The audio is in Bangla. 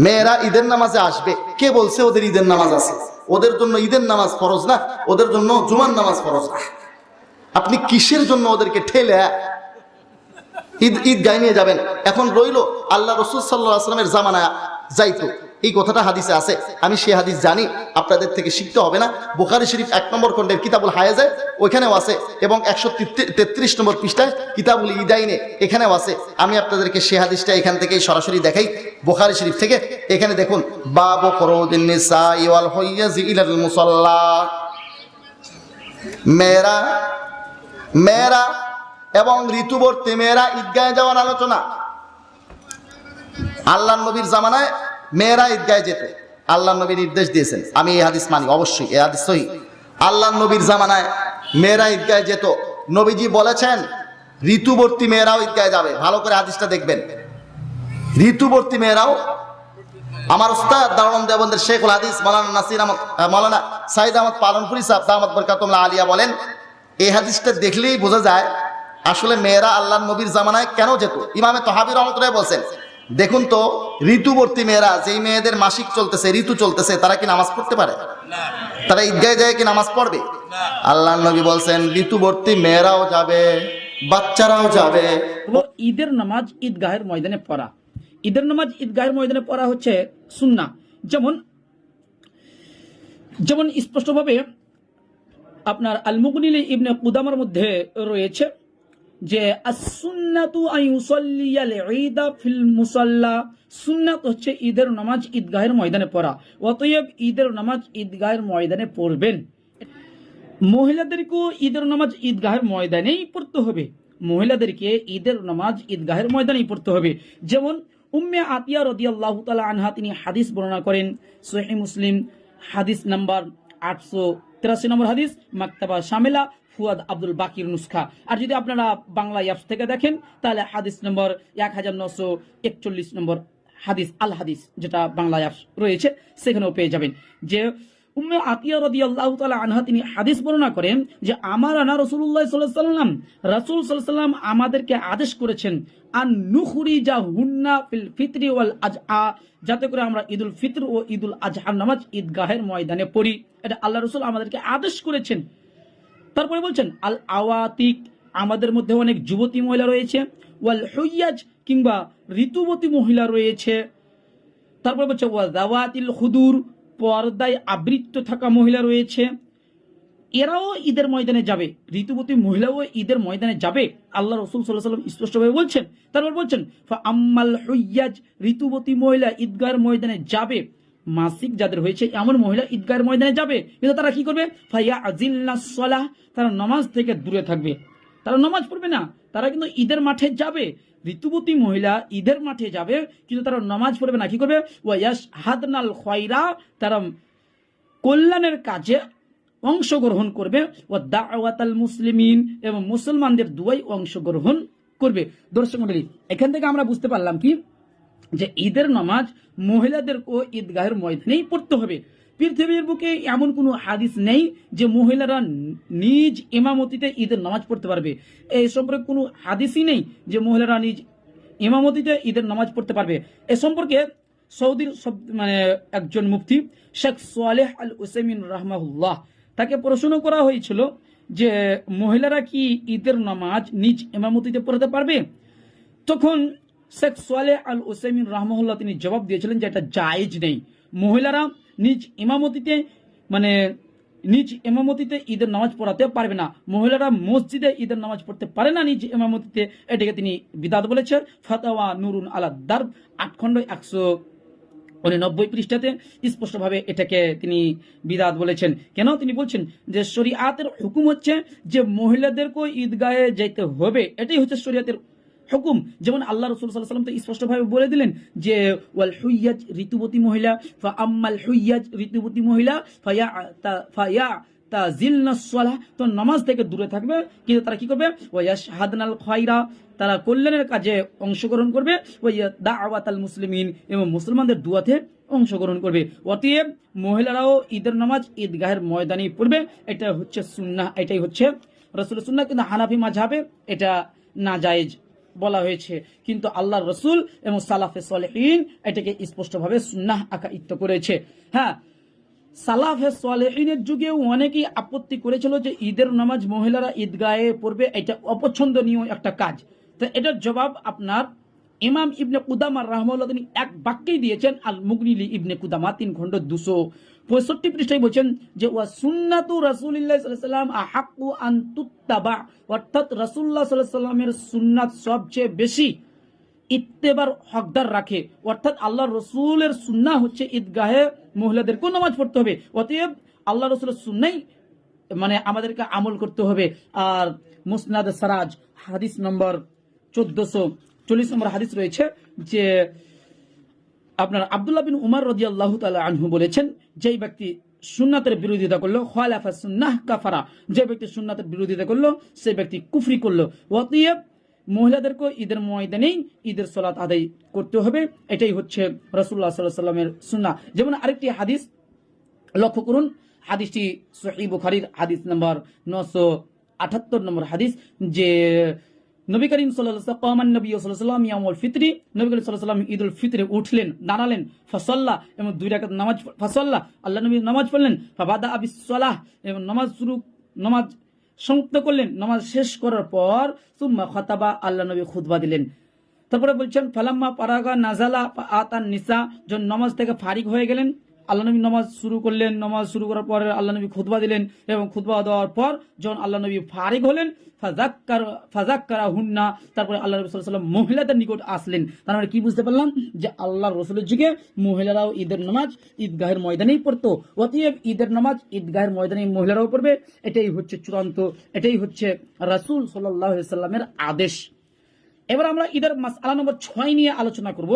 মেয়েরা ঈদের নামাজে আসবে, কে বলছে ওদের ঈদের নামাজ আছে? ওদের জন্য ঈদের নামাজ ফরজ না, ওদের জন্য জুমার নামাজ ফরজ না। আপনি কিসের জন্য ওদেরকে ঠেলে ঈদগাহে নিয়ে যাবেন? এখন রইল আল্লাহ রাসূল সাল্লাল্লাহু আলাইহি ওয়াসাল্লামের জামানায় যাইতো, এই কথাটা হাদিসে আছে, আমি সেই হাদিস জানি, আপনাদের থেকে শিখতে হবে না। বুখারী শরীফ 1 নম্বর খণ্ডের কিতাবুল হায়েজে ওইখানেও আছে, এবং 133 নম্বর পৃষ্ঠায় কিতাবুল ইদাইনে এখানেও আছে। আমি আপনাদেরকে সেই হাদিসটা এখান থেকেই সরাসরি দেখাই, বুখারী শরীফ থেকে। এখানে দেখুন, বাবু খুরুজিন নিসাই ওয়াল হুইয়াজি ইলাল মুসাল্লা, মেয়েরা এবং ঋতুবর্তী মেয়েরা ঈদগাহে যাওয়ার আলোচনা। আল্লাহর নবীর জামানায় মেয়েরা ঈদগাহে যেত, আল্লাহর নবী নির্দেশ দিয়েছেন, আমি এই হাদিস মানি, অবশ্যই এই হাদিস সহিহ। আল্লাহর নবীর জামানায় মেয়েরা ঈদগাহে যেত, নবীজি বলেছেন ঋতুবর্তী মেয়েরাও ঈদগাহে যাবে। ভালো করে হাদিসটা দেখবেন, ঋতুবর্তী মেয়েরাও। আমার উস্তাদ দারুল দেওবন্দের শেখুল হাদিস মাওলানা সাইদ আহমদ পালনপুরি সাহেব দামাত বরকাতুল্লাহ আলিয়া বলেন, এই হাদিসটা দেখলেই বোঝা যায় আসলে মেয়েরা আল্লাহর নবীর জামানায় কেন যেত। ইমামে তহাবী রহমাতুল্লাহ বলছেন, দেখুন তো, ঋতুবর্তী মেয়েরা, যেই মেয়েদের মাসিক চলতেছে, ঋতু চলতেছে, তারা কি নামাজ পড়তে পারে? তারা ঈদগাহে যায় কি নামাজ পড়বে? আল্লাহর নবী বলছেন ঋতুবর্তী মেয়েরাও যাবে, বাচ্চারাও যাবে। ঈদের নামাজ ঈদগাহের ময়দানে পড়া, ঈদের নামাজ ঈদগাহের ময়দানে পড়া হচ্ছে সুন্নাহ। যেমন স্পষ্টভাবে আপনার আল মুগনি ইবনে কুদামার মধ্যে রয়েছে যে as-সুন্নাতু আন ইউসাল্লিয়াল ঈদা ফিল মুসাল্লা, সুন্নাত হচ্ছে ঈদের নামাজ ঈদগাহের ময়দানে পড়া। অতএব ঈদের নামাজ ঈদগাহের ময়দানে পড়বেন। মহিলাদেরকেও ঈদের নামাজ ঈদগাহের ময়দানেই পড়তে হবে, মহিলাদেরকে ঈদের নামাজ ঈদগাহের ময়দানেই পড়তে হবে। যেমন উম্মে আতিয়া রাদিয়াল্লাহু তাআলা আনহা তিনি হাদিস বর্ণনা করেন, সহিহ মুসলিম হাদিস নাম্বার 883 নম্বর হাদিস, মাকতাবা শামিলা ফুয়াদ আব্দুল বাকির নুসখা। আর যদি আপনারা বাংলা অ্যাপস থেকে দেখেন তাহলে হাদিস নম্বর 1941 নম্বর হাদিস, আল হাদিস, যেটা বাংলা অ্যাপস রয়েছে সেখানেও পেয়ে যাবেন। যে উম্মে আতিয়া রাদিয়াল্লাহু তাআলা আনহা তিনি হাদিস বর্ণনা করেন যে আমারানা রাসূলুল্লাহ সাল্লাল্লাহু আলাইহি ওয়াসাল্লাম, রাসূল সাল্লাল্লাহু আলাইহি ওয়াসাল্লাম আমাদেরকে আদেশ করেছেন আন নুখরিজাহুন্না ফিল ফিতরি ওয়াল আজআ, যাতে করে আমরা ঈদুল ফিতর ও ঈদুল আজহার নামাজ ঈদগাহের ময়দানে পড়ি। এটা আল্লাহ রাসূল আমাদেরকে আদেশ করেছেন। তারপরে বলছেন আল আওয়াতিক, আমাদের মধ্যে অনেক যুবতী মহিলা রয়েছে, ওয়াল হুইয়াজ, কিংবা ঋতুবতী মহিলা রয়েছে। তারপরে বলছে ওয়া যাওয়াতিল খুদুর, পর্দায় আবৃত্ত থাকা মহিলা রয়েছে, এরাও ঈদের ময়দানে যাবে, ঋতুবতী মহিলাও ঈদের ময়দানে যাবে, আল্লাহ রাসূল সাল্লাল্লাহু আলাইহি ওয়াসাল্লাম স্পষ্টভাবে বলছেন। তারপর বলছেন ফা আম্মাল হুইয়াজ, ঋতুবতী মহিলা ঈদগাহের ময়দানে যাবে, মাসিক যাদের হয়েছে এমন মহিলা ঈদগাহের ময়দানে যাবে, কিন্তু তারা কি করবে? ফাইয়া আজিলনাস সালাহ, তারা নামাজ থেকে দূরে থাকবে, তারা নামাজ পড়বে না, তারা কিন্তু ঈদের মাঠে যাবে। ঋতুবতী মহিলা ঈদের মাঠে যাবে কিন্তু তারা নামাজ পড়বে না, কি করবে? ওয়ায়াশহাদনাল খায়রা, তারা কল্যাণের কাজে অংশগ্রহণ করবে, ও দাওয়াতাল মুসলিমিন, এবং মুসলমানদের দুয়ায় অংশগ্রহণ করবে। দর্শক মণ্ডলী, এখান থেকে আমরা বুঝতে পারলাম কি, যে ঈদের নামাজ মহিলাদেরকেও ঈদগাহের ময়দানেই পড়তে হবে। পৃথিবীর বুকে এমন কোনো হাদিস নেই যে মহিলারা নিজ ইমামতিতে ঈদের নামাজ পড়তে পারবে। এই সম্পর্কে কোনো হাদিসই নেই যে মহিলারা নিজ ইমামতিতে ঈদের নামাজ পড়তে পারবে। এ সম্পর্কে সৌদির একজন মুফতি শেখ সালেহ আল উসাইমিন রাহমাহুল্লাহ, তাকে প্রশ্ন করা হয়েছিল যে মহিলারা কি ঈদের নামাজ নিজ ইমামতিতে পড়তে পারবে? তখন শেখ সালেহ আল উসাইমিন রাহমাহুল্লাহ তিনি জবাব দিয়েছিলেন যে এটা জায়েজ নেই। মহিলারা নিজ ইমামতিতে ঈদের নামাজ পড়াতে পারবে না, মহিলারা মসজিদে ঈদের নামাজ পড়তে পারে না নিজ ইমামতিতে, এটাকে তিনি বিদাত বলেছেন। ফাতাওয়া নুরুন আলা দারব 8 খণ্ড 199 পৃষ্ঠাতে স্পষ্টভাবে এটাকে তিনি বিদাত বলেছেন। কেন? তিনি বলছেন যে শরীয়তের হুকুম হচ্ছে যে মহিলাদেরকে ঈদগাহে যেতে হবে, এটাই হচ্ছে শরীয়তের হুকুম। যেমন আল্লাহ রাসূল সাল্লাল্লাহু আলাইহি ওয়াসাল্লাম তো স্পষ্টভাবে বলে দিলেন যে ওয়াল হুইয়াজ, ঋতুবতী মহিলা, ফা আম্মাল হুইয়াজ, ঋতুবতী মহিলা, ফায়া তাজিলনাস সালাহ, তো নামাজ থেকে দূরে থাকবে, কিন্তু তারা কি করবে? ওয়ায়াশহাদনাল খায়রা, তারা কল্যাণের কাজে অংশগ্রহণ করবে, ওয়া দাওয়াতাল মুসলিমিন, এবং মুসলমানদের দুয়াতে অংশগ্রহণ করবে। অতএব মহিলারাও ঈদের নামাজ ঈদগাহের ময়দানেই পড়বে, এটা হচ্ছে সুন্নাহ, এটাই হচ্ছে রাসূলের সুন্নাহ। কিন্তু হানাফি মাযহাবে এটা নাজায়েজ। বলা হয়েছে, কিন্তু আল্লাহ রসুল এবং সালাফে সালেহিন এটাকে স্পষ্টভাবে সুন্নাহ আখ্যায়িত করেছে। হ্যাঁ, সালাফে সালেহিনের যুগেও অনেকেই আপত্তি করেছিল যে ঈদের নামাজ মহিলারা ঈদগাহে পড়বে, এটা অপছন্দনীয় একটা কাজ। তো এটার জবাব আপনার ইমাম ইবনে কুদামা রাহমাহুল্লাহ তিনি এক বাক্যেই দিয়েছেন, আল মুগনি ইবনে কুদামা 3 খণ্ড 265 পৃষ্ঠায় বলছেন যে ওয়া সুন্নাতু রাসূলিল্লাহ সাল্লাল্লাহু আলাইহি ওয়াসাল্লাম আহাক্কু আন তুত্তাবা, অর্থাৎ রাসূলুল্লাহ সাল্লাল্লাহু আলাইহি ওয়াসাল্লামের সুন্নাত সবচেয়ে বেশি ইত্তেবার হকদার রাখে। অর্থাৎ আল্লাহ রসুলের সুন্নাহ হচ্ছে ঈদগাহে মহিলাদেরকেও নামাজ পড়তে হবে, অতএব আল্লাহ রসুলের সুন্নাই মানে আমাদেরকে আমল করতে হবে। আর মুসনাদ সারাজ হাদিস নম্বর 1440 নম্বর হাদিস রয়েছে যে আপনার আব্দুল্লাহ বিন উমর রাদিয়াল্লাহু তাআলা আনহু বলেছেন, যেই ব্যক্তি সুন্নাতের বিরোধিতা করলো, খালাফা সুন্নাহ কাফারা, যে ব্যক্তি সুন্নাতের বিরোধিতা করলো সেই ব্যক্তি কুফরি করলো। অতএব মহিলাদেরকে ঈদের ময়দানেই ঈদের সালাত আদায় করতে হবে, এটাই হচ্ছে রাসূলুল্লাহ সাল্লাল্লাহু আলাইহি ওয়াসাল্লামের সুন্নাহ। যেমন আরেকটি হাদিস লক্ষ্য করুন, হাদিসটি সহিহ বুখারীর হাদিস নম্বর 978 নম্বর হাদিস, যে নবী করিম সাল্লাল্লাহু আলাইহি ওয়াসাল্লাম নবী সাল্লাল্লাহু আলাইহি ওয়াসাল্লাম ইয়াউমুল ফিতরি, নবী করিম সাল্লাল্লাহু আলাইহি ওয়াসাল্লাম ঈদুল ফিতরে উঠলেন, দাঁড়ালেন, ফাসাল্লা এবং 2 রাকাত নামাজ, ফাসাল্লা আল্লাহ নবী নামাজ পড়লেন, ফাবাদা বিস সালাহ এবং নামাজ সমাপ্ত করলেন, নামাজ শেষ করার পর সুম্মা খাতাবা আল্লাহ নবী খুতবা দিলেন। তারপরে বলছেন ফালাম্মা পারাগা নাজালা আতান নিসা, যখন নামাজ থেকে ফারিগ হয়ে গেলেন আল্লাহ নবী নামাজ শুরু করলেন, নামাজ শুরু করার পরে আল্লাহ নবী খুতবা দিলেন এবং খুতবা দেওয়ার পর যখন আল্লাহ নবী ফারিগ হলেন ফাজাক্কারা হুন্না, তারপরে আল্লাহ নবী সাল্লাল্লাহু আলাইহি ওয়াসাল্লাম মহিলাদের নিকট আসলেন। তার মানে কি বুঝতে পারলাম যে আল্লাহ রসুলের যুগে মহিলারাও ঈদের নামাজ ঈদগাহের ময়দানেই পড়তো, অতএব ঈদের নামাজ ঈদগাহের ময়দানে মহিলারাও পড়বে, এটাই হচ্ছে চূড়ান্ত, এটাই হচ্ছে রাসূল সাল্লাল্লাহু আলাইহি ওয়াসাল্লামের আদেশ। এবার আমরা ঈদের মাসআলা নম্বর 6 নিয়ে আলোচনা করব।